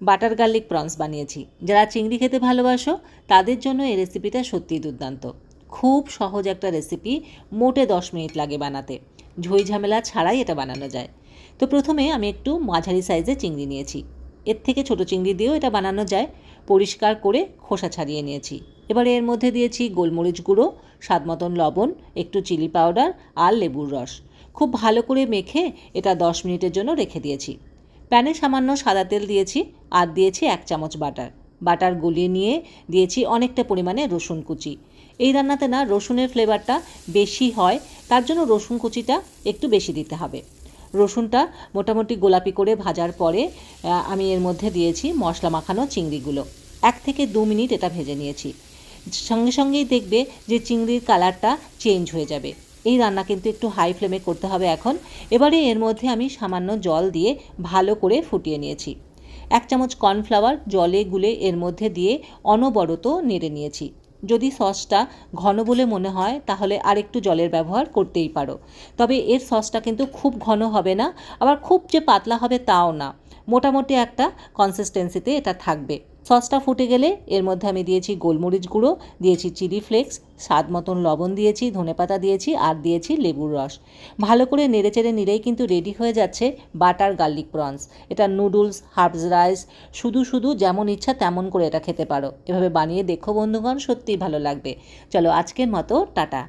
Butter garlic prawns বানিয়েছি। যারা চিংড়ি খেতে ভালোবাসো তাদের জন্য এই রেসিপিটা সত্যিই দুর্দান্ত। খুব সহজ একটা রেসিপি, মোটে 10 মিনিট লাগে বানাতে। ঝই ঝামেলা ছাড়াই এটা বানানো যায়। তো প্রথমে আমি একটু মাঝারি সাইজের চিংড়ি নিয়েছি। এর থেকে ছোট চিংড়ি দিয়েও এটা বানানো যায়। পরিষ্কার করে খোসা ছাড়িয়ে নিয়েছি। এবারে এর মধ্যে দিয়েছি গোলমরিচ গুঁড়ো, স্বাদ মতন লবণ, একটু চিলি পাউডার আর লেবুর রস। খুব ভালো করে মেখে এটা 10 মিনিটের জন্য রেখে দিয়েছি। প্যানে সামান্য সাদা তেল দিয়েছি আর দিয়েছি 1 চামচ বাটার গলিয়ে নিয়ে দিয়েছি অনেকটা পরিমাণে রসুন কুচি। এই রান্নাতে না রসুনের ফ্লেভারটা বেশি হয়, তার জন্য রসুন কুচিটা একটু বেশি দিতে হবে। রসুনটা মোটামুটি গোলাপি করে ভাজার পরে আমি এর মধ্যে দিয়েছি মশলা মাখানো চিংড়িগুলো। 1 থেকে 2 মিনিট এটা ভেজে নিয়েছি। সঙ্গে সঙ্গেই দেখবে যে চিংড়ির কালারটা চেঞ্জ হয়ে যাবে। এই রান্না কিন্তু একটু হাই ফ্লেমে করতে হবে এখন। এবারে এর মধ্যে আমি সামান্য জল দিয়ে ভালো করে ফুটিয়ে নিয়েছি। 1 চামচ কর্নফ্লাওয়ার জলে গুলে এর মধ্যে দিয়ে অনবরত নেড়ে নিয়েছি। যদি সসটা ঘন বলে মনে হয় তাহলে আরেকটু জলের ব্যবহার করতেই পারো। তবে এর সসটা কিন্তু খুব ঘন হবে না, আবার খুব যে পাতলা হবে তাও না। মোটামুটি একটা কনসিস্টেন্সিতে এটা থাকবে। সসটা ফুটে গেলে এর মধ্যে আমি দিয়েছি গোলমরিচ গুঁড়ো, দিয়েছি চিলি ফ্লেক্স, স্বাদ মতন লবণ দিয়েছি, ধনেপাতা দিয়েছি আর দিয়েছি লেবুর রস। ভালো করে নেড়েচেড়ে নিলেই কিন্তু রেডি হয়ে যাচ্ছে বাটার গার্লিক প্রনস। এটা নুডলস, হার্বস রাইস, শুধু যেমন ইচ্ছা তেমন করে এটা খেতে পারো। এভাবে বানিয়ে দেখো বন্ধুগণ, সত্যিই ভালো লাগবে। চলো আজকের মতো টাটা।